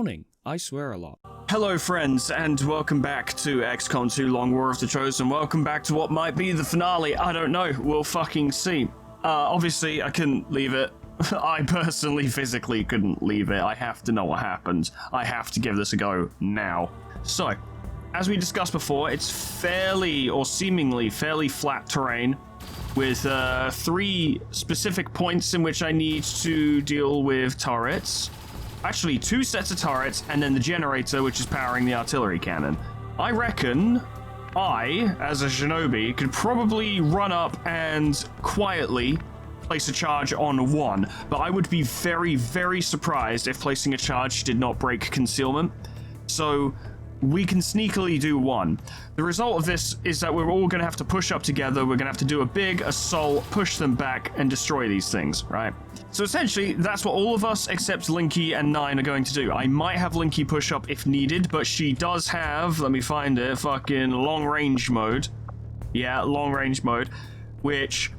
morning. I swear a lot. Hello friends, and welcome back to XCOM 2 Long War of the Chosen. Welcome back to what might be the finale. I don't know. We'll fucking see. Obviously, I couldn't leave it. I personally, physically couldn't leave it. I have to know what happens. I have to give this a go now. So, as we discussed before, it's fairly, or seemingly fairly flat terrain with 3 specific points in which I need to deal with turrets. Actually, 2 sets of turrets, and then the generator, which is powering the artillery cannon. I reckon I, as a shinobi, could probably run up and quietly place a charge on 1, but I would be very, very surprised if placing a charge did not break concealment. So we can sneakily do 1. The result of this is that we're all going to have to push up together. We're going to have to do a big assault, push them back, and destroy these things, right? So essentially, that's what all of us except Linky and 9 are going to do. I might have Linky push up if needed, but she does have, let me find it, fucking long range mode. Yeah, long range mode, which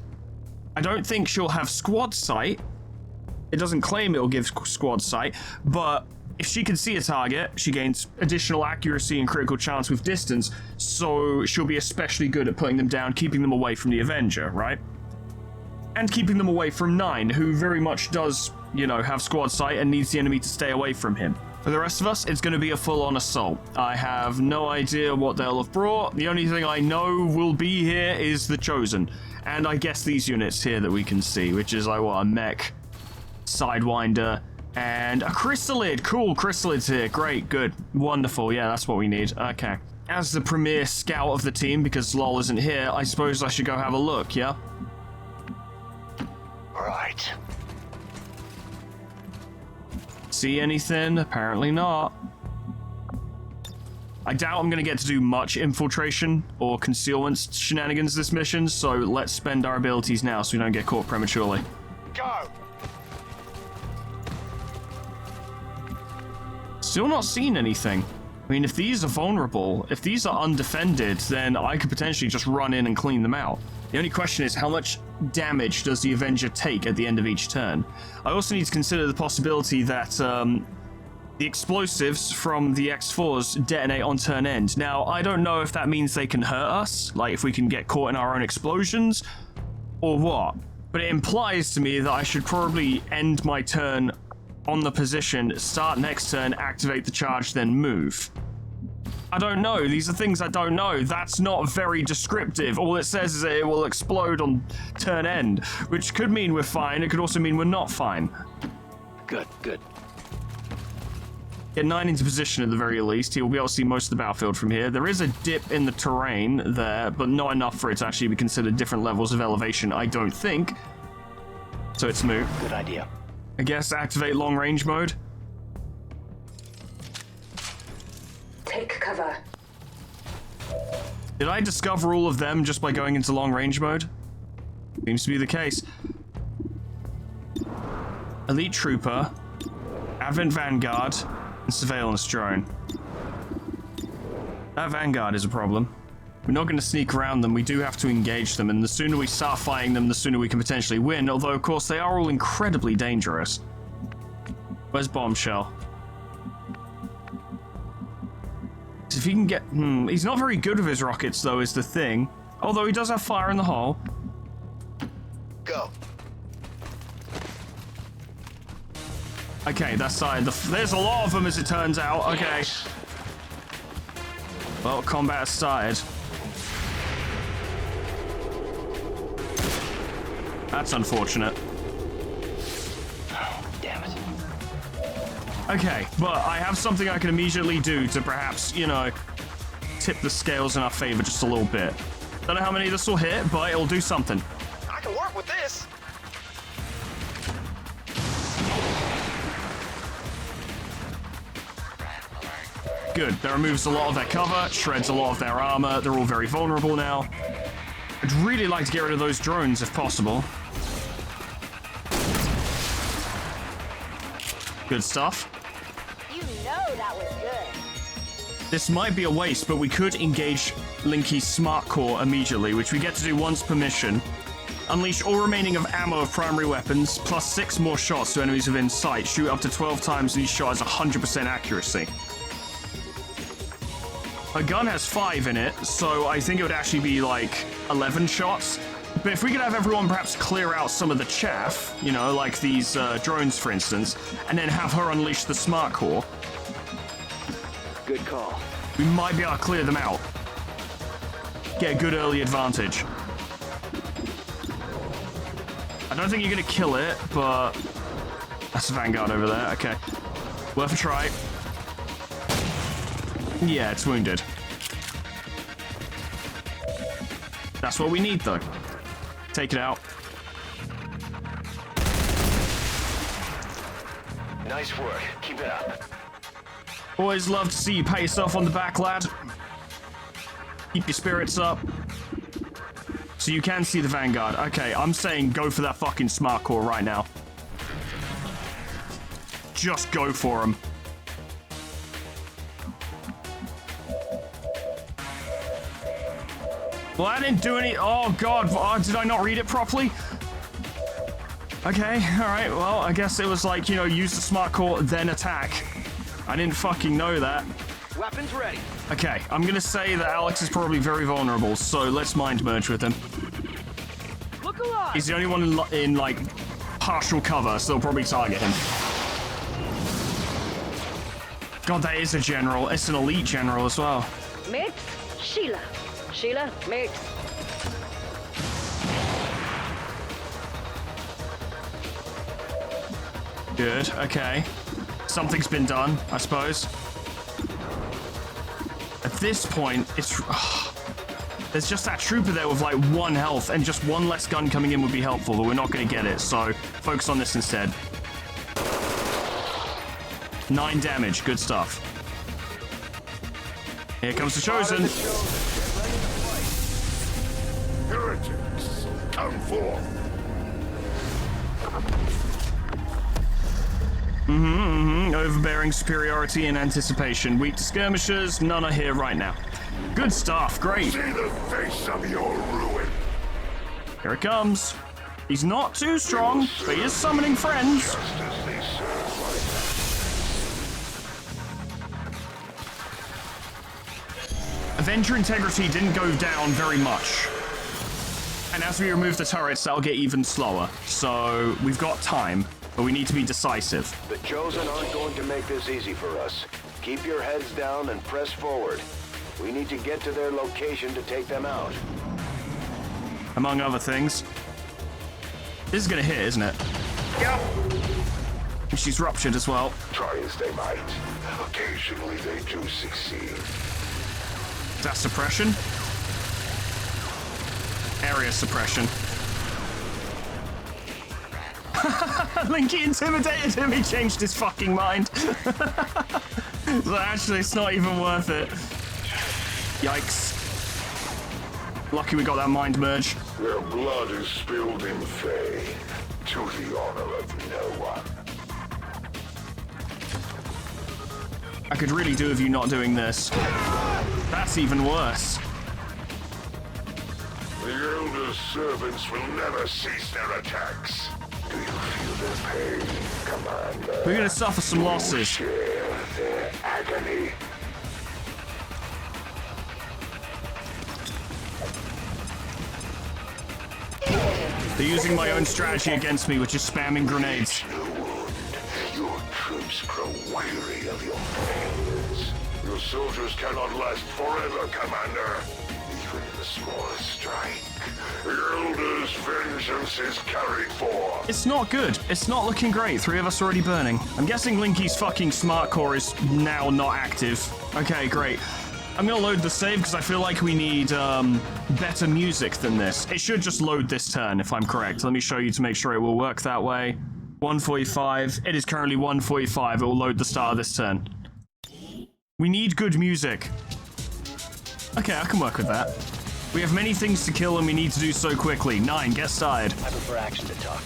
I don't think she'll have squad sight. It doesn't claim it'll give squad sight, but if she can see a target, she gains additional accuracy and critical chance with distance, so she'll be especially good at putting them down, keeping them away from the Avenger, right? And keeping them away from 9, who very much does, you know, have squad sight and needs the enemy to stay away from him. For the rest of us, it's going to be a full-on assault. I have no idea what they'll have brought. The only thing I know will be here is the Chosen. And I guess these units here that we can see, which is like, what, a mech, Sidewinder, and a Chrysalid. Cool, Chrysalid's here. Great, good, wonderful. Yeah, that's what we need. Okay. As the premier scout of the team, because LOL isn't here, I suppose I should go have a look, yeah? Right. See anything? Apparently not. I doubt I'm going to get to do much infiltration or concealment shenanigans this mission, so let's spend our abilities now so we don't get caught prematurely. Go! Still not seen anything. I mean, if these are vulnerable, if these are undefended, then I could potentially just run in and clean them out. The only question is, how much damage does the Avenger take at the end of each turn? I also need to consider the possibility that the explosives from the X4s detonate on turn end. Now, I don't know if that means they can hurt us, like if we can get caught in our own explosions, or what. But it implies to me that I should probably end my turn on the position, start next turn, activate the charge, then move. I don't know. These are things I don't know. That's not very descriptive. All it says is that it will explode on turn end, which could mean we're fine. It could also mean we're not fine. Good, good. Get 9 into position at the very least. He will be able to see most of the battlefield from here. There is a dip in the terrain there, but not enough for it to actually be considered different levels of elevation, I don't think. So it's moot. Good idea. I guess activate long range mode. Take cover. Did I discover all of them just by going into long range mode? Seems to be the case. Elite Trooper, Advent Vanguard, and Surveillance Drone. That Vanguard is a problem. We're not going to sneak around them, we do have to engage them, and the sooner we start fighting them, the sooner we can potentially win, although of course they are all incredibly dangerous. Where's Bombshell? If he can get... he's not very good with his rockets, though, is the thing. Although he does have fire in the hole. Go. Okay, that side. There's a lot of them, as it turns out. Okay. Yes. Well, combat has started. That's unfortunate. Oh, damn it. Okay, but I have something I can immediately do to perhaps, you know, tip the scales in our favor just a little bit. Don't know how many this will hit, but it'll do something. I can work with this. Good, that removes a lot of their cover, shreds a lot of their armor. They're all very vulnerable now. I'd really like to get rid of those drones if possible. Good stuff. You know that was good. This might be a waste, but we could engage Linky's Smart Core immediately, which we get to do once per mission. Unleash all remaining of ammo of primary weapons, plus 6 more shots to enemies within sight. Shoot up to 12 times, and each shot has 100% accuracy. A gun has 5 in it, so I think it would actually be like 11 shots. But if we could have everyone perhaps clear out some of the chaff, you know, like these drones, for instance, and then have her unleash the smart core. Good call. We might be able to clear them out. Get a good early advantage. I don't think you're going to kill it, but... That's a Vanguard over there, okay. Worth a try. Yeah, it's wounded. That's what we need, though. Take it out. Nice work. Keep it up. Always love to see you pat yourself on the back, lad. Keep your spirits up. So you can see the Vanguard. Okay, I'm saying go for that fucking smart core right now. Just go for him. Well, I didn't do any... Oh, God. Did I not read it properly? Okay, alright. Well, I guess it was like, you know, use the smart core, then attack. I didn't fucking know that. Weapons ready. Okay, I'm gonna say that Alex is probably very vulnerable, so let's mind merge with him. Look alive. He's the only one in like, partial cover, so they'll probably target him. God, that is a general. It's an elite general as well. Mix, Sheila. Sheila, mix. Good, okay. Something's been done, I suppose. At this point, it's... there's just that trooper there with like 1 health, and just 1 less gun coming in would be helpful, but we're not going to get it, so focus on this instead. 9 damage, good stuff. Here comes the Chosen. Heretics, come forth. Overbearing superiority and anticipation. Weak to skirmishers, none are here right now. Good stuff, great. See the face of your ruin. Here it comes. He's not too strong, but he is summoning friends. Just as they serve my Avenger integrity didn't go down very much. And as we remove the turrets, that'll get even slower. So we've got time, but we need to be decisive. The Chosen aren't going to make this easy for us. Keep your heads down and press forward. We need to get to their location to take them out. Among other things. This is gonna hit, isn't it? Yep. And she's ruptured as well. Try as they might. Occasionally they do succeed. That's suppression. Area suppression. Linky intimidated him, he changed his fucking mind. So actually, it's not even worth it. Yikes. Lucky we got that mind merge. Their blood is spilled in Fae, to the honor of no one. I could really do with you not doing this. That's even worse. The Elder's servants will never cease their attacks. Do you feel their pain, Commander? We're gonna suffer some losses. Share their agony. They're using my own strategy against me, which is spamming grenades. No wound. Your troops grow weary of your failures. Your soldiers cannot last forever, Commander. Even in the smallest strike, the Elder's vengeance is carried forth. It's not good. It's not looking great. 3 of us already burning. I'm guessing Linky's fucking smart core is now not active. Okay, great. I'm gonna load the save because I feel like we need better music than this. It should just load this turn, if I'm correct. Let me show you to make sure it will work that way. 145. It is currently 145. It will load the start of this turn. We need good music. Okay, I can work with that. We have many things to kill and we need to do so quickly. 9, get started. I prefer action to talk.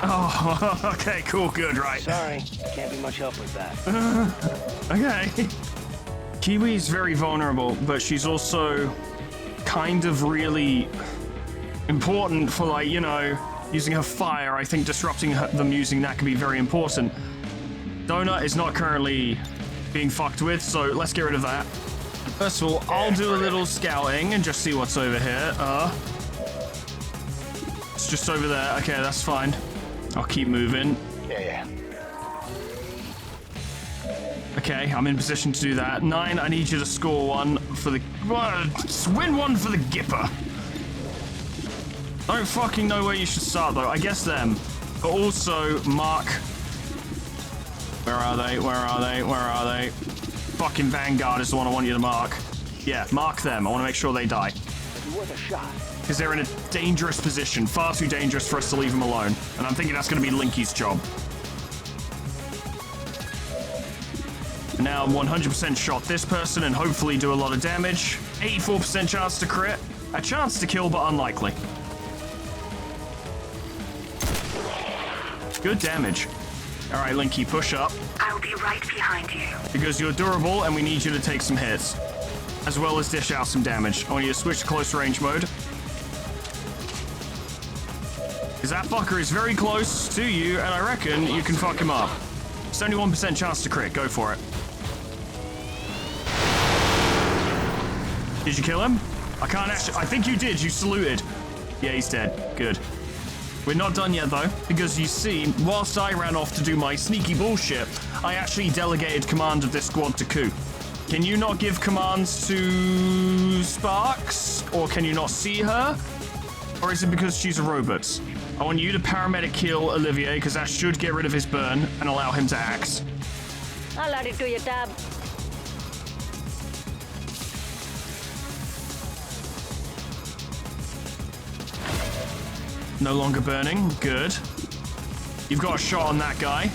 Oh, okay, cool, good, right. Sorry, can't be much help with that. Okay. Kiwi's very vulnerable, but she's also kind of really important for, like, you know, using her fire. I think disrupting them using that could be very important. Donut is not currently being fucked with, so let's get rid of that. First of all, I'll do a little scouting and just see what's over here. It's just over there. Okay, that's fine. I'll keep moving. Yeah. Okay, I'm in position to do that. 9, I need you to score one for the... win one for the Gipper. Don't fucking know where you should start, though. I guess them. But also, mark... Where are they? Where are they? Where are they? Fucking Vanguard is the one I want you to mark. Yeah, mark them. I want to make sure they die. Worth a shot. Because they're in a dangerous position. Far too dangerous for us to leave them alone. And I'm thinking that's going to be Linky's job. Now 100% shot this person and hopefully do a lot of damage. 84% chance to crit. A chance to kill, but unlikely. Good damage. All right, Linky, push up. I'll be right behind you. Because you're durable and we need you to take some hits. As well as dish out some damage. I want you to switch to close range mode. Because that fucker is very close to you and I reckon you can fuck him up. 71% chance to crit. Go for it. Did you kill him? I can't actually... I think you did. You saluted. Yeah, he's dead. Good. We're not done yet, though, because you see, whilst I ran off to do my sneaky bullshit, I actually delegated command of this squad to Ku. Can you not give commands to Sparks? Or can you not see her? Or is it because she's a robot? I want you to paramedic kill Olivier, because that should get rid of his burn and allow him to axe. I'll add it to your tab. No longer burning. Good. You've got a shot on that guy.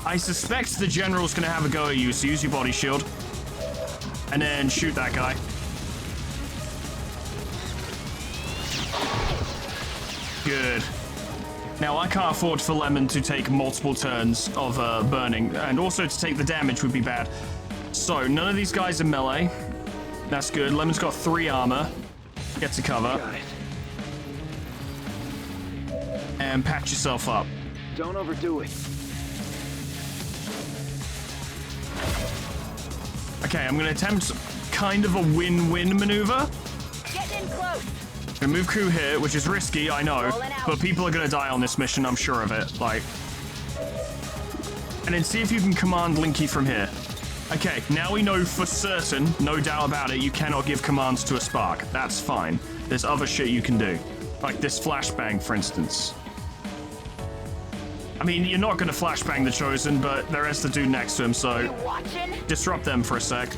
I suspect the general's going to have a go at you, so use your body shield. And then shoot that guy. Good. Now, I can't afford for Lemon to take multiple turns of burning, and also to take the damage would be bad. So, none of these guys are melee. That's good. Lemon's got 3 armor. Get to cover. Got it. And patch yourself up. Don't overdo it. Okay, I'm going to attempt kind of a win-win maneuver. Getting in close. I'm going to move Ku here, which is risky, I know, but people are going to die on this mission, I'm sure of it. Like, and then see if you can command Linky from here. Okay, now we know for certain, no doubt about it, you cannot give commands to a Spark. That's fine. There's other shit you can do. Like this flashbang, for instance. I mean, you're not going to flashbang the Chosen, but there is the dude next to him, so Watching? disrupt them for a sec. A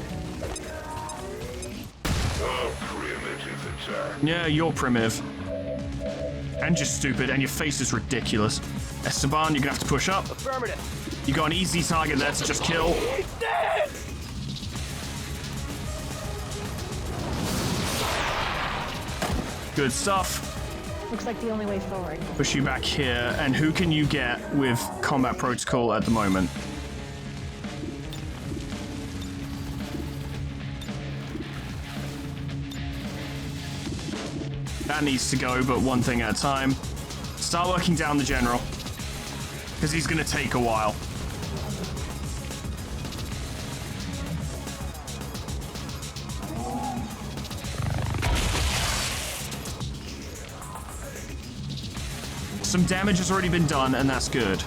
primitive attack. Yeah, you're primitive. And you're stupid, and your face is ridiculous. Esteban, you're going to have to push up. Affirmative. You got an easy target there to just kill. He's dead! Good stuff. Looks like the only way forward. Push you back here. And who can you get with combat protocol at the moment? That needs to go, but one thing at a time. Start working down the general. Because he's going to take a while. Some damage has already been done, and that's good.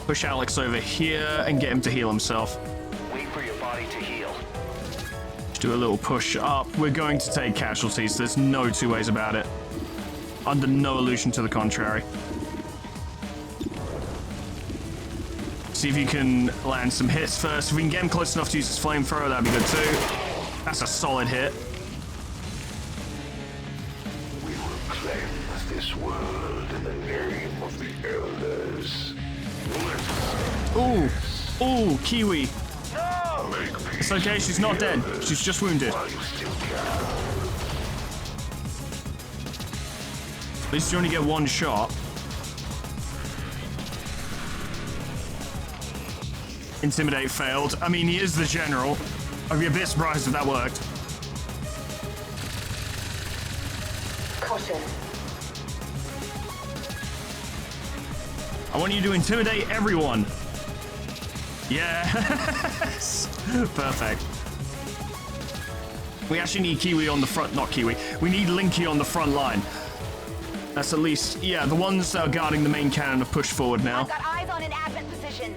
Push Alex over here and get him to heal himself. Wait for your body to heal. Just do a little push up. We're going to take casualties. There's no two ways about it. Under no illusion to the contrary. See if you can land some hits first. If we can get him close enough to use his flamethrower, that'd be good too. That's a solid hit. We will cleanse this world in the name of the elders. Ooh, ooh, Kiwi. No! Make peace It's okay, she's not dead. She's just wounded. while you still can. At least you only get one shot. Intimidate failed. I mean, he is the general. I'd be a bit surprised if that worked. Caution. I want you to intimidate everyone. Yes. Perfect. We actually need Kiwi on the front, not Kiwi. We need Linky on the front line. That's at least, yeah, the ones that are guarding the main cannon have pushed forward now. I've got eyes on an advent position.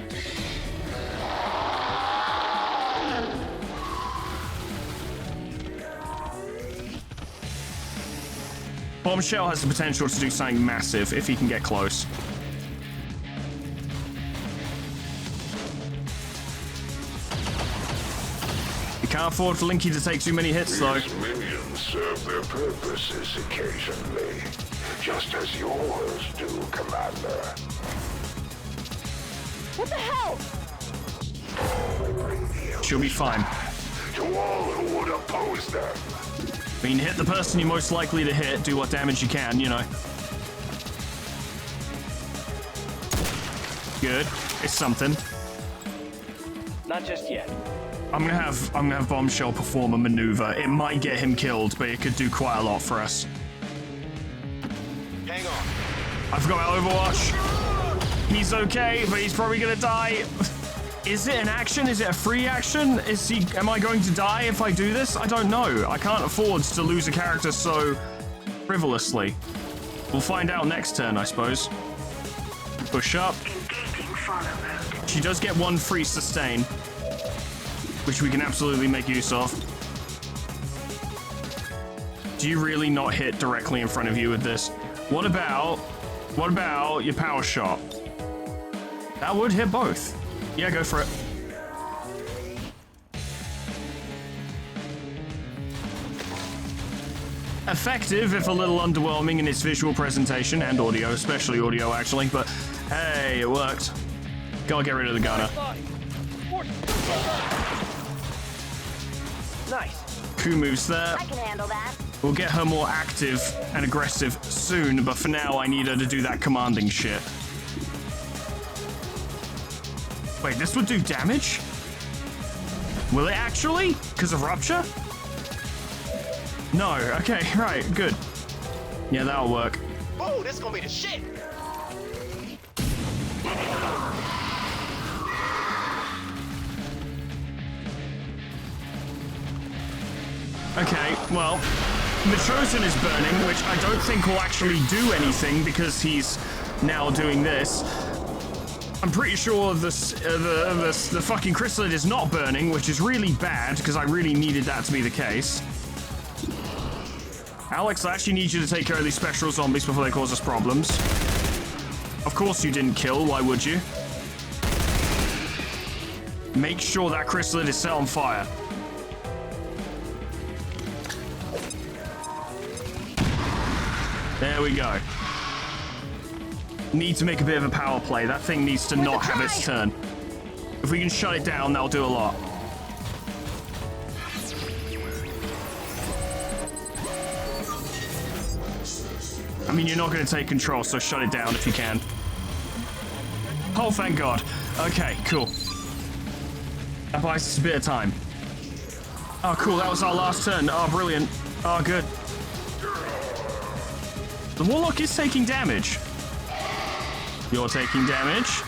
Bombshell has the potential to do something massive if he can get close. You can't afford for Linky to take too many hits, though. These minions serve their purposes occasionally, just as yours do, Commander. What the hell? She'll be fine. To all who would oppose them. I mean, hit the person you're most likely to hit, do what damage you can, you know. Good. It's something. Not just yet. I'm gonna have Bombshell perform a maneuver. It might get him killed, but it could do quite a lot for us. Hang on. I forgot about Overwatch. He's okay, but he's probably gonna die. Is it an action? Is it a free action? Am I going to die if I do this? I don't know. I can't afford to lose a character so frivolously. We'll find out next turn, I suppose. Push up. Engaging follow mode. She does get one free sustain, which we can absolutely make use of. Do you really not hit directly in front of you with this? What about your power shot? That would hit both. Yeah, go for it. Effective, if a little underwhelming in its visual presentation and audio, especially audio actually, but hey, it worked. Gotta get rid of the gunner. Nice. Coup moves there. I can handle that. We'll get her more active and aggressive soon, but for now I need her to do that commanding shit. Wait, this would do damage? Will it actually? Because of Rupture? No, okay, right, good. Yeah, that'll work. Oh, this gonna be the shit. Okay, well, the Chosen is burning, which I don't think will actually do anything because he's now doing this. I'm pretty sure the fucking Chrysalid is not burning, which is really bad, because I really needed that to be the case. Alex, I actually need you to take care of these spectral zombies before they cause us problems. Of course you didn't kill, why would you? Make sure that Chrysalid is set on fire. There we go. Need to make a bit of a power play. That thing needs to not have its turn. If we can shut it down, that'll do a lot. I mean, you're not going to take control, so shut it down if you can. Oh, thank God. Okay, cool. That buys us a bit of time. Oh, cool. That was our last turn. Oh, brilliant. Oh, good. The Warlock is taking damage. You're taking damage.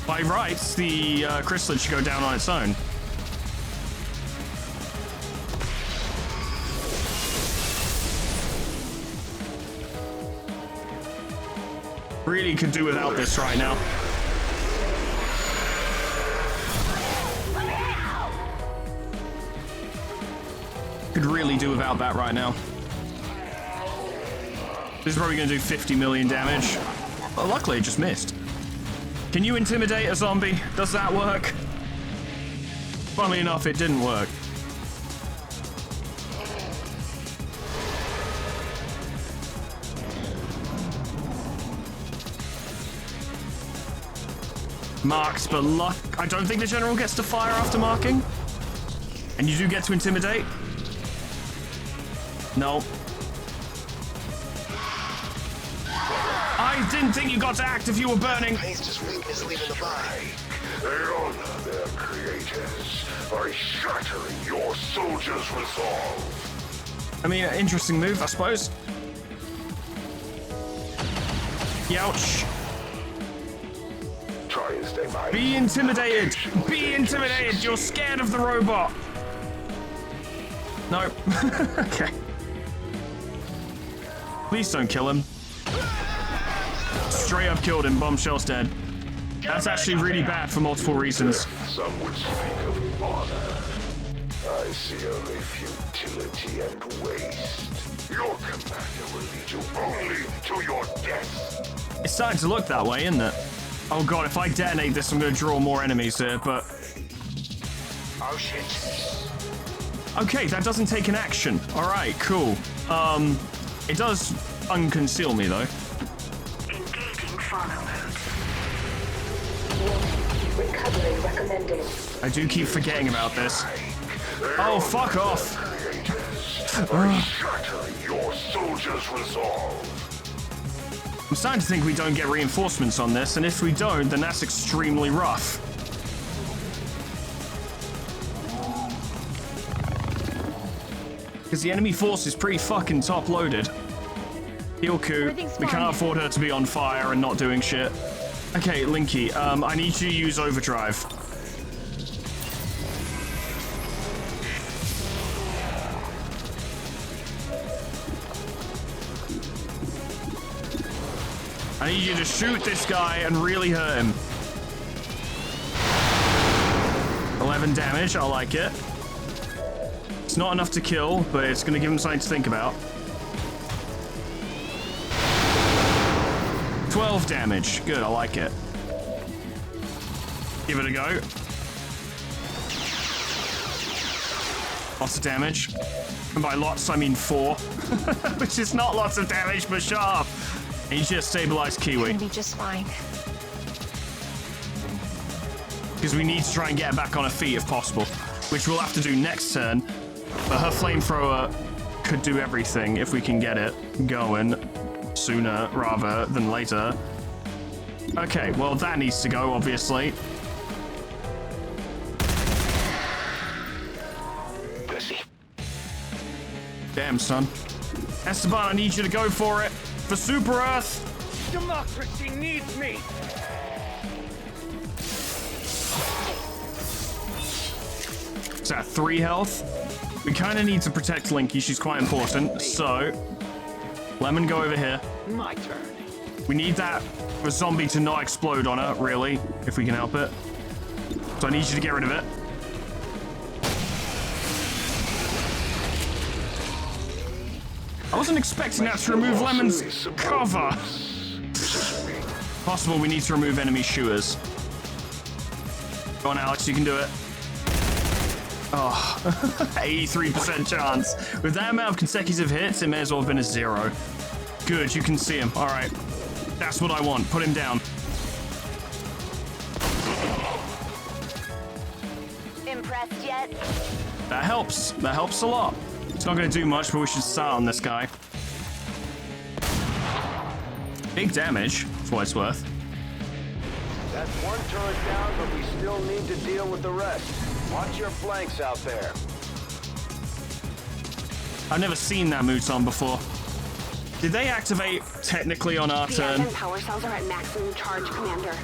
By rights, the Chrysalid should go down on its own. Really could do without this right now. Could really do without that right now. This is probably going to do 50 million damage. But luckily, it just missed. Can you intimidate a zombie? Does that work? Funnily enough, it didn't work. Marked, but luck. I don't think the general gets to fire after marking. And you do get to intimidate? No. I didn't think you got to act if you were burning. Pain's just weakness leaving the body. They honor their creators by shattering your soldiers' resolve. I mean, interesting move, I suppose. Youch. Try and stay by. Be intimidated. Be intimidated. You're scared of the robot. No. Okay. Please don't kill him. Straight up killed him. Bombshell's dead. That's actually really bad for multiple reasons. Some would speak of honor. I see only futility and waste. Your commander will lead you only to your death. It's starting to look that way, isn't it? Oh god, if I detonate this, I'm going to draw more enemies here, but... Oh shit. Okay, that doesn't take an action. Alright, cool. It does unconceal me, though. Engaging follow mode. Recovery recommended. I do keep forgetting about this. Oh, fuck off! Shatter your soldiers' resolve. I'm starting to think we don't get reinforcements on this, and if we don't, then that's extremely rough. Because the enemy force is pretty fucking top-loaded. Heal Ku. We can't afford her to be on fire and not doing shit. Okay, Linky, I need you to use overdrive. I need you to shoot this guy and really hurt him. 11 damage, I like it. It's not enough to kill, but it's going to give him something to think about. 12 damage. Good, I like it. Give it a go. Lots of damage. And by lots, I mean 4. Which is not lots of damage, but sharp. And you just stabilize Kiwi. Gonna be just fine. Because we need to try and get her back on her feet if possible. Which we'll have to do next turn. But her flamethrower could do everything if we can get it going sooner rather than later. Okay, well that needs to go, obviously. Damn, son. Esteban, I need you to go for it. For Super Earth. Democracy needs me. Is that 3 health? We kind of need to protect Linky. She's quite important. So, Lemon, go over here. My turn. We need that zombie to not explode on her, really, if we can help it. So I need you to get rid of it. I wasn't expecting that to remove Lemon's cover. Possible we need to remove enemy shooters. Go on, Alex, you can do it. Oh, 83% chance. With that amount of consecutive hits, it may as well have been a 0. Good, you can see him. All right. That's what I want. Put him down. Impressed yet? That helps. That helps a lot. It's not going to do much, but we should start on this guy. Big damage, for what it's worth. That's one turret down, but we still need to deal with the rest. Watch your flanks out there. I've never seen that Muton before. Did they activate technically on our The turn? admin power cells are at maximum charge, Commander.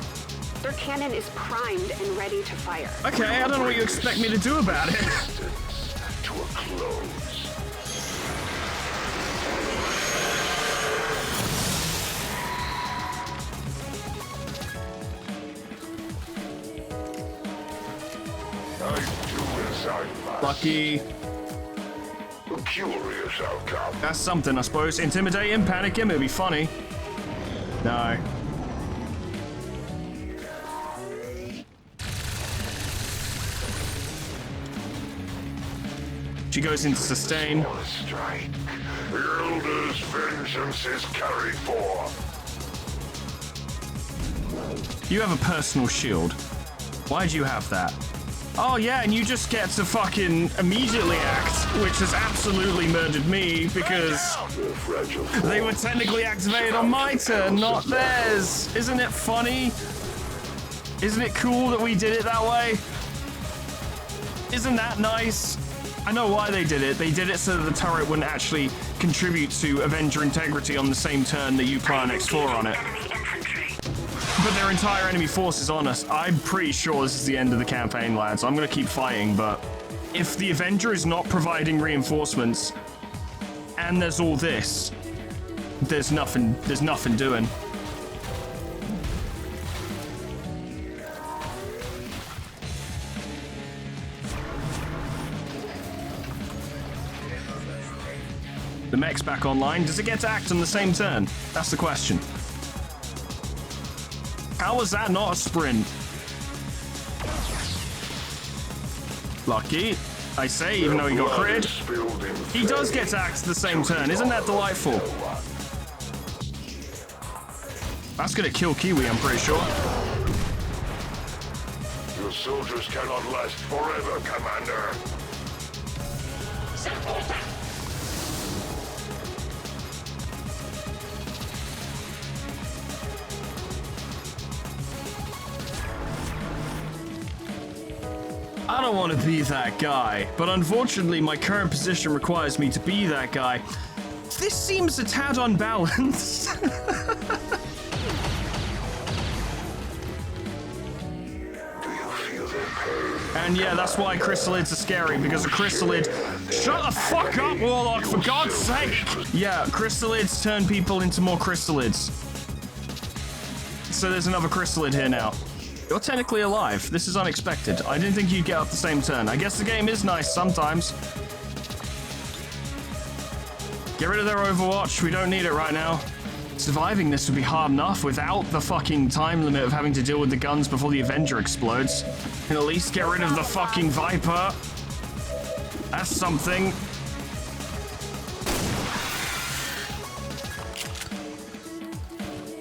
Their cannon is primed and ready to fire. Okay, I don't know what you expect me to do about it. To a close. I do as I must. Lucky. A curious outcome. That's something, I suppose. Intimidate him, panic him, it'd be funny. No. She goes into sustain. On a strike. The Elder's vengeance is carried forth. You have a personal shield. Why do you have that? Oh yeah, and you just get to fucking immediately act, which has absolutely murdered me because they were technically activated on my turn, not theirs. Isn't it funny? Isn't it cool that we did it that way? Isn't that nice? I know why they did it. They did it so that the turret wouldn't actually contribute to Avenger integrity on the same turn that you plant X4 on it. Enemy infantry. But their entire enemy force is on us. I'm pretty sure this is the end of the campaign, lads. I'm gonna keep fighting, but if the Avenger is not providing reinforcements and there's all this, there's nothing doing. The mech's back online. Does it get to act on the same turn? That's the question. How was that not a sprint? Lucky, I say, even though he got crit. He does get to act the same turn. Isn't that delightful? That's gonna kill Kiwi, I'm pretty sure. Your soldiers cannot last forever, Commander. I don't want to be that guy, but unfortunately my current position requires me to be that guy. This seems a tad unbalanced. Do you feel their pain? And yeah, that's why chrysalids are scary, because a chrysalid... Shut the fuck up, Warlock, for God's sake! Yeah, chrysalids turn people into more chrysalids. So there's another chrysalid here now. You're technically alive. This is unexpected. I didn't think you'd get up the same turn. I guess the game is nice sometimes. Get rid of their Overwatch. We don't need it right now. Surviving this would be hard enough without the fucking time limit of having to deal with the guns before the Avenger explodes. And at least get rid of the fucking Viper. That's something.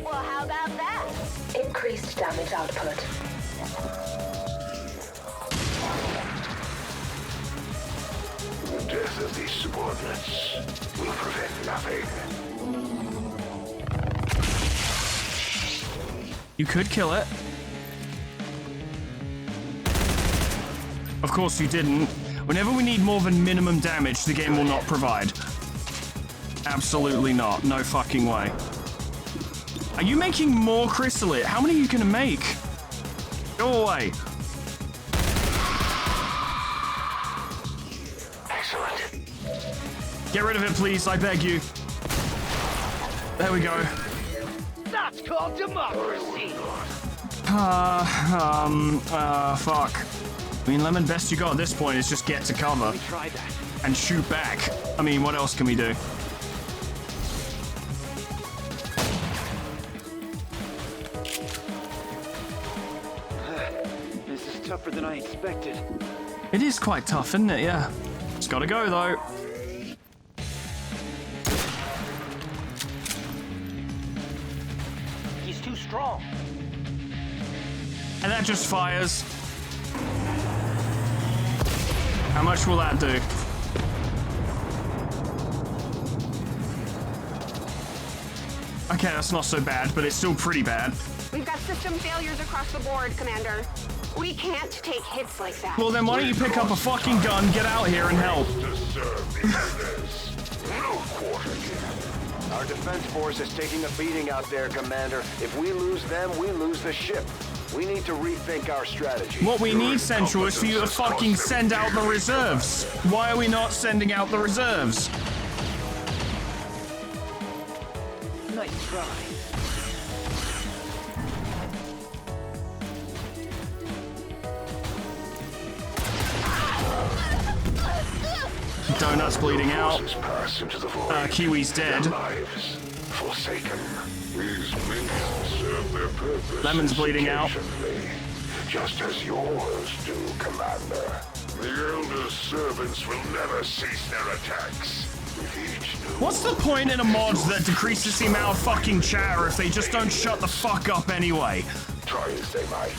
Well, how about that? Increased damage output. The death of these subordinates will prevent nothing. You could kill it. Of course you didn't. Whenever we need more than minimum damage, the game will not provide. Absolutely not. No fucking way. Are you making more chrysalid? How many are you gonna make? Go away. Excellent. Get rid of it, please. I beg you. There we go. That's called democracy. Fuck. I mean, Lemon, best you got at this point is just get to cover Try that. and shoot back. I mean, what else can we do? This is tougher than I expected. It is quite tough, isn't it? Yeah. It's gotta go, though. He's too strong. And that just fires. How much will that do? Okay, that's not so bad, but it's still pretty bad. We've got system failures across the board, Commander. We can't take hits like that. Well, then why don't you pick up a fucking gun, get out here, and help? To serve the others. No quarter here. Our defense force is taking a beating out there, Commander. If we lose them, we lose the ship. We need to rethink our strategy. What we need, Central, is for you to fucking send out the reserves. Why are we not sending out the reserves? Nice try. Donut's bleeding out. Forces pass into the void. Kiwi's dead. Their lives forsaken. These minions serve their purpose. Lemon's bleeding out. occasionally, just as yours do, Commander. The Elder's servants will never cease their attacks. With each new What's the point in a mod that decreases the amount of fucking chatter if they just don't shut the fuck up anyway? try as they might,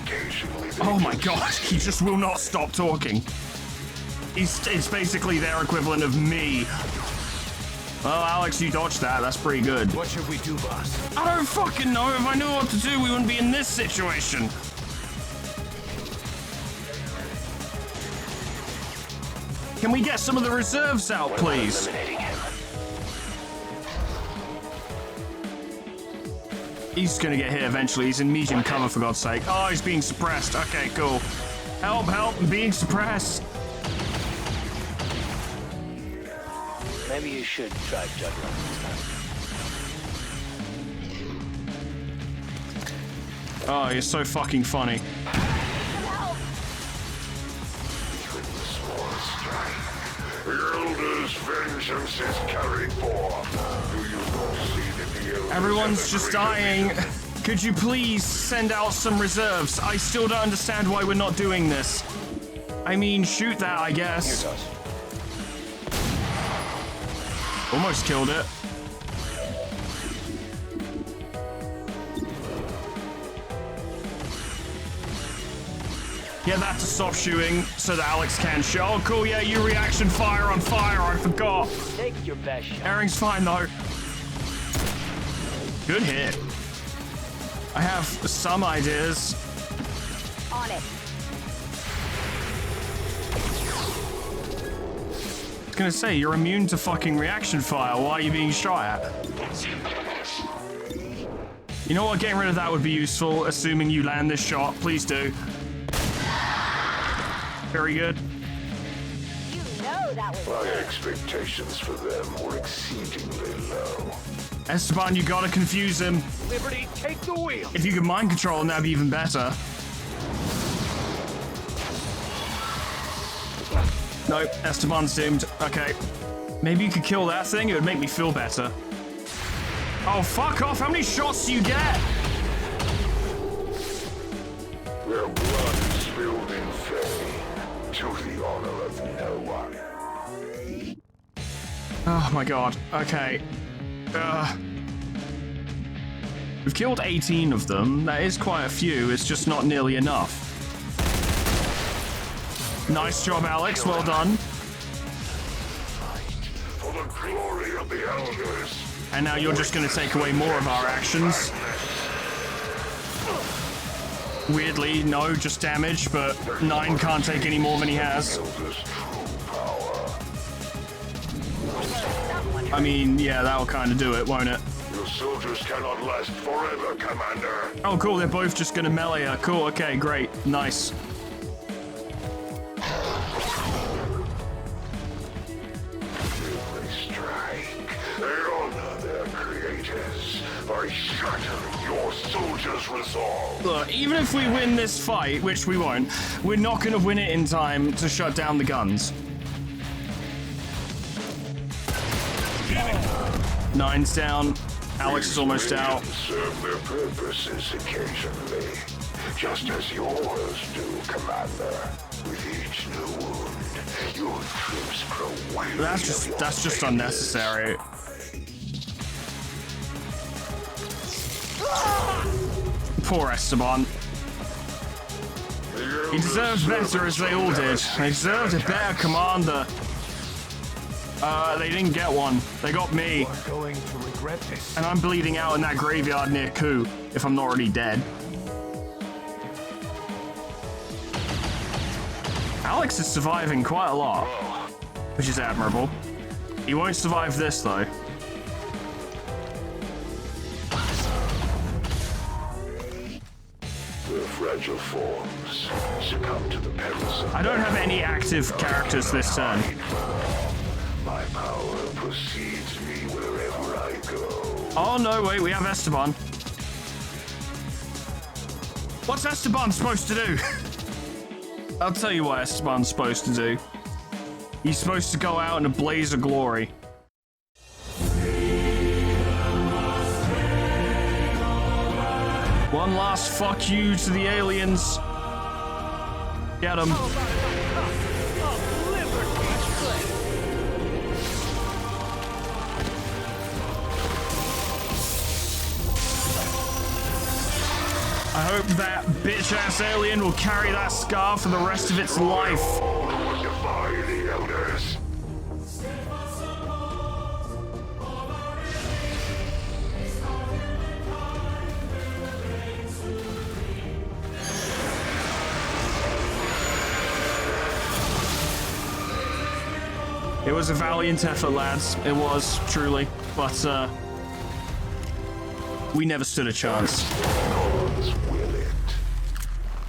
occasionally they Oh my do god, he just will not stop talking. It's basically their equivalent of me. Well, Alex, you dodged that. That's pretty good. What should we do, boss? I don't fucking know. If I knew what to do, we wouldn't be in this situation. Can we get some of the reserves out, please? Eliminating him. He's gonna get hit eventually. He's in medium cover, for God's sake. Oh, he's being suppressed. Okay, cool. Help, help, I'm being suppressed. Maybe you should try juggling this time. Oh, you're so fucking funny. The Elder's vengeance is carried forth. Do you not see that the Elders Everyone's have just agreed to dying. Could you please send out some reserves? I still don't understand why we're not doing this. I mean, shoot that, I guess. Here goes. Almost killed it. Get that to stop shooting so that Alex can shoot. Oh, cool, yeah, you reaction fire on fire, I forgot. Take your best shot. Airing's fine, though. Good hit. I have some ideas. On it. I was gonna say, you're immune to fucking reaction fire. Why are you being shot at? You know what? Getting rid of that would be useful, assuming you land this shot. Please do. Very good. You know that was My good. expectations for them were exceedingly low. Esteban, you gotta confuse him. Liberty, take the wheel. If you could mind control him, that'd be even better. Nope, Esteban's doomed. Okay. Maybe you could kill that thing, it would make me feel better. Oh, fuck off! How many shots do you get? Their blood is spilled in vain, to the honor of no one. Oh my god. Okay. We've killed 18 of them. That is quite a few. It's just not nearly enough. Nice job, Alex. Well done. For the glory of the Elders. And now you're just going to take away more of our actions. Weirdly, no, just damage, but 9 can't take any more than he has. Elders' true power. I mean, yeah, that'll kind of do it, won't it? Your soldiers cannot last forever, Commander. Oh, cool, they're both just going to melee her. Cool, okay, great, nice. They strike. They honor their creators by shattering your soldiers' resolve. Look, even if we win this fight, which we won't, we're not going to win it in time to shut down the guns. 9's down. Alex is almost out. Serve their purposes occasionally, just as yours do, Commander. With each new wound, your troops grow weary. That's just unnecessary. Poor Esteban. He deserves better, as they all did. They deserved a better commander. They didn't get one. They got me. Going to regret this. And I'm bleeding out in that graveyard near Ku, if I'm not already dead. Alex is surviving quite a lot, which is admirable. He won't survive this, though. Their fragile forms succumb to the perils of I don't have any active characters this turn. my power precedes me wherever I go. Oh no, wait, we have Esteban. What's Esteban supposed to do? I'll tell you what Esteban's supposed to do. He's supposed to go out in a blaze of glory. One last fuck you to the aliens. Get him. I hope that bitch-ass alien will carry that scar for the rest of its life. All who would defy the Elders. It was a valiant effort, lads. It was, truly. But, we never stood a chance. Gods will it.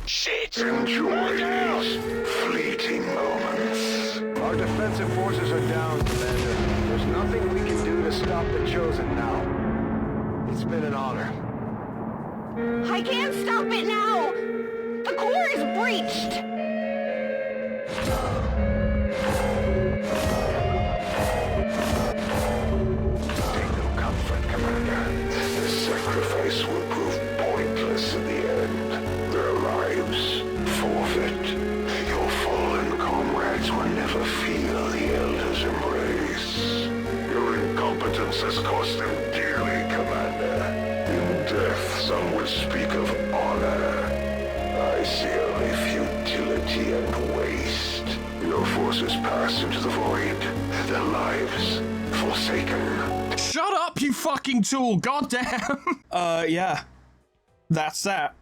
Shit! Enjoy these fleeting moments. Our defensive forces are down, Commander. There's nothing we can do to stop the Chosen now. It's been an honor. I can't stop it now! The core is breached! Take no comfort, Commander. This sacrifice will prove pointless in the end. Their lives forfeit. Your fallen comrades will never feel the Elder's embrace. Your incompetence has cost them dearly, Commander. In death, some would speak of honor. I see only futility and waste. Your forces pass into the void, their lives forsaken. Shut up, you fucking tool! Goddamn! Yeah. That's that.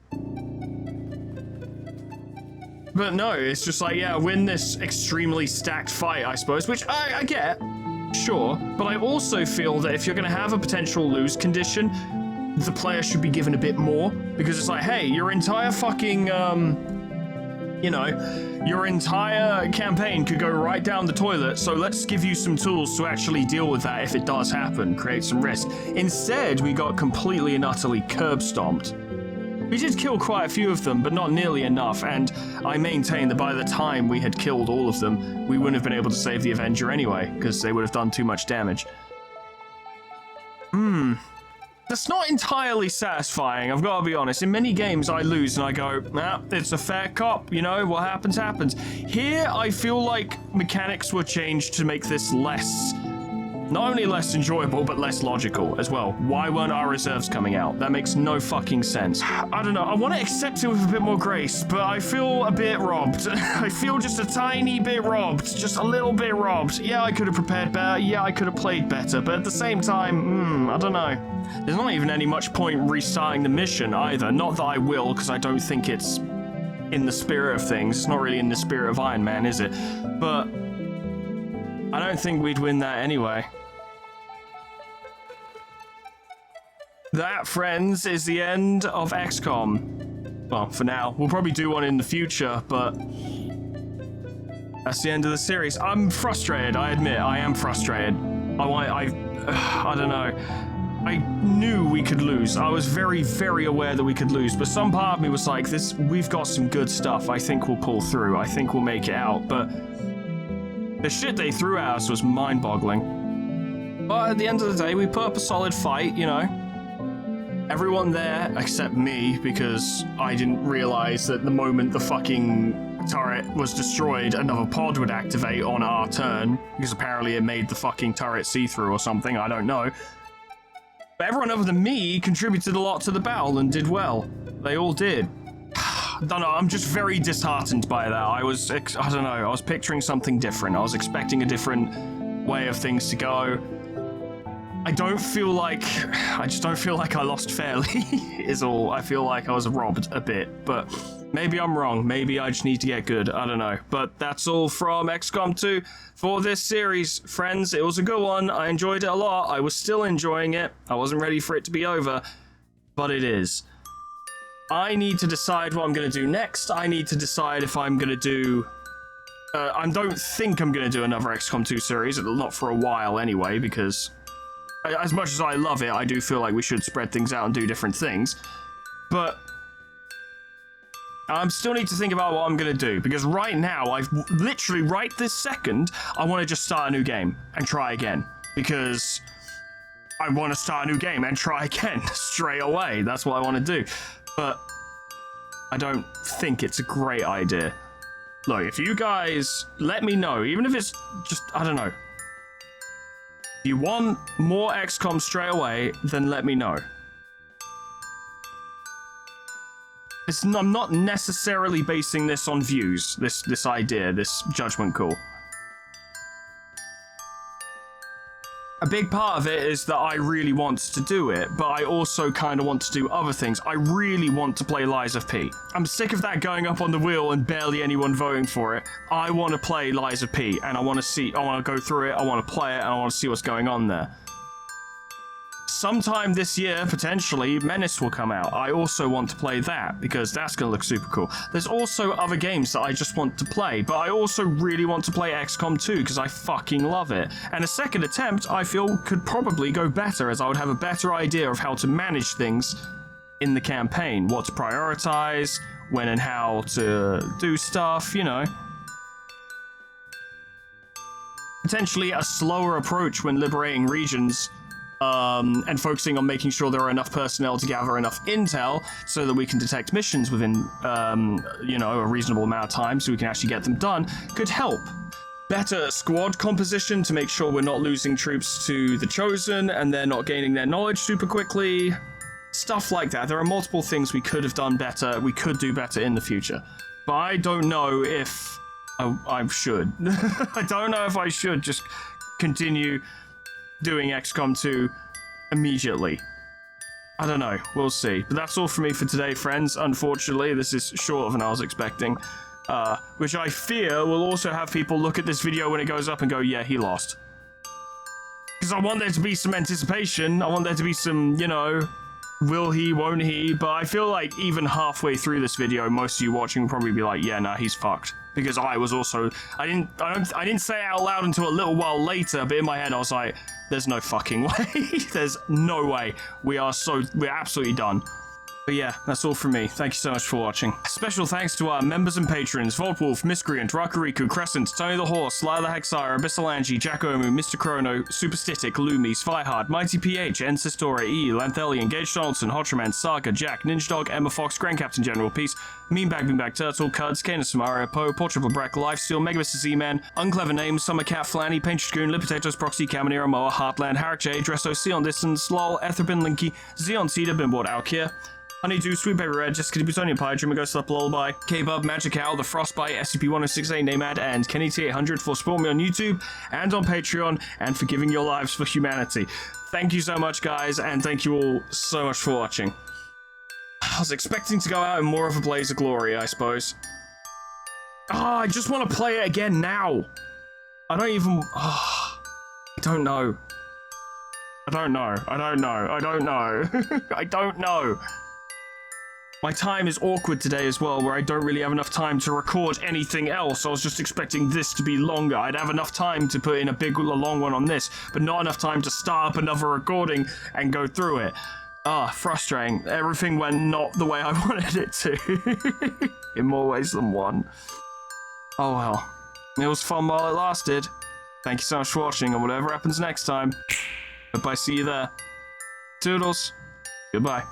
But no, it's just like, yeah, win this extremely stacked fight, I suppose, which I get. Sure. But I also feel that if you're going to have a potential lose condition, the player should be given a bit more, because it's like, hey, your entire fucking, your entire campaign could go right down the toilet, so let's give you some tools to actually deal with that if it does happen, create some risk. Instead, we got completely and utterly curb stomped. We did kill quite a few of them, but not nearly enough, and I maintain that by the time we had killed all of them, we wouldn't have been able to save the Avenger anyway, because they would have done too much damage. That's not entirely satisfying, I've got to be honest. In many games, I lose and I go, nah, it's a fair cop, you know, what happens, happens. Here, I feel like mechanics were changed to make this less, not only less enjoyable, but less logical as well. Why weren't our reserves coming out? That makes no fucking sense. I don't know, I want to accept it with a bit more grace, but I feel a bit robbed. I feel just a tiny bit robbed, just a little bit robbed. Yeah, I could have prepared better, yeah, I could have played better, but at the same time, I don't know. There's not even any much point restarting the mission either. Not that I will, because I don't think it's in the spirit of things. It's not really in the spirit of Iron Man, is it? But I don't think we'd win that anyway. That, friends, is the end of XCOM. Well, for now. We'll probably do one in the future, but that's the end of the series. I'm frustrated, I admit. I am frustrated. I don't know. I knew we could lose. I was very, very aware that we could lose, but some part of me was like, we've got some good stuff. I think we'll pull through. I think we'll make it out, but the shit they threw at us was mind-boggling. But at the end of the day, we put up a solid fight, you know. Everyone there, except me, because I didn't realize that the moment the fucking turret was destroyed, another pod would activate on our turn, because apparently it made the fucking turret see-through or something, I don't know. But everyone other than me contributed a lot to the battle and did well. They all did. I don't know, I'm just very disheartened by that. I don't know, I was picturing something different. I was expecting a different way of things to go. I just don't feel like I lost fairly, is all. I feel like I was robbed a bit, but maybe I'm wrong. Maybe I just need to get good. I don't know. But that's all from XCOM 2 for this series. Friends, it was a good one. I enjoyed it a lot. I was still enjoying it. I wasn't ready for it to be over, but it is. I need to decide what I'm going to do next. I need to decide if I'm going to do... I don't think I'm going to do another XCOM 2 series, not for a while anyway, because... as much as I love it, I do feel like we should spread things out and do different things. But I still need to think about what I'm going to do, because right now, literally right this second, I want to just start a new game and try again. Because I want to start a new game and try again straight away. That's what I want to do. But I don't think it's a great idea. Look, if you guys let me know, even if it's just, I don't know. If you want more XCOM straight away, then let me know. I'm not necessarily basing this on views, this idea, this judgment call. A big part of it is that I really want to do it, but I also kind of want to do other things. I really want to play Lies of P. I'm sick of that going up on the wheel and barely anyone voting for it. I want to play Lies of P, and I want to go through it, I want to play it, and I want to see what's going on there. Sometime this year, potentially, Menace will come out. I also want to play that, because that's going to look super cool. There's also other games that I just want to play, but I also really want to play XCOM 2, because I fucking love it. And a second attempt, I feel, could probably go better, as I would have a better idea of how to manage things in the campaign. What to prioritize, when and how to do stuff, you know. Potentially a slower approach when liberating regions, and focusing on making sure there are enough personnel to gather enough intel so that we can detect missions within, you know, a reasonable amount of time so we can actually get them done, could help. Better squad composition to make sure we're not losing troops to the Chosen and they're not gaining their knowledge super quickly. Stuff like that. There are multiple things we could have done better, we could do better in the future. But I don't know if I should. I don't know if I should just continue doing XCOM 2 immediately. I don't know, we'll see. But that's all for me for today, friends. Unfortunately, this is shorter than I was expecting. Which I fear will also have people look at this video when it goes up and go, yeah, he lost. Because I want there to be some anticipation, I want there to be some, you know, will he, won't he? But I feel like even halfway through this video, most of you watching will probably be like, yeah, nah, he's fucked. Because I was also, I didn't say it out loud until a little while later, but in my head I was like, there's no fucking way. There's no way. We're absolutely done. But yeah, that's all from me. Thank you so much for watching. Special thanks to our members and patrons: Voltwolf, Miscreant, Rakuriku, Crescent, Tony the Horse, Lila the Hexire, Abyssalangi, Jackomu, Mr. Chrono, Superstitic, Lumi, Spyhard, Mighty PH, Ensistore, E, Lanthelian, Gage Donaldson, Hotraman, Saga, Jack, Ninja Dog, Emma Fox, Grand Captain General Peace, Meanbag Turtle, Cuds, Kana Samaria, Poe, Portable Brack, Lifesteal, Mega Mr. Z-Man, Unclever Names, Summer Cat, Flanny, Painted Scoon, Lipotatoes, Proxy, Caminera, Moa, Heartland, Harrick J, Dresso, Sion Distance, Lol, Etherbin, Linky, Xeon Cedar, Bimbord, Alkia, Honeydew, Sweet Baby Red, Jessica Plutonium Pie, Dreamer Ghost Up Lullaby, K-Bub, Magic Owl, The Frostbite, SCP-1068, Namad, and Kenny T800 for supporting me on YouTube and on Patreon and for giving your lives for humanity. Thank you so much, guys, and thank you all so much for watching. I was expecting to go out in more of a blaze of glory, I suppose. I just want to play it again now. I don't even... I don't know. I don't know. I don't know. My time is awkward today as well, where I don't really have enough time to record anything else. I was just expecting this to be longer. I'd have enough time to put in a long one on this, but not enough time to start up another recording and go through it. Frustrating. Everything went not the way I wanted it to. In more ways than one. Oh well. It was fun while it lasted. Thank you so much for watching, and whatever happens next time, hope I see you there. Toodles. Goodbye.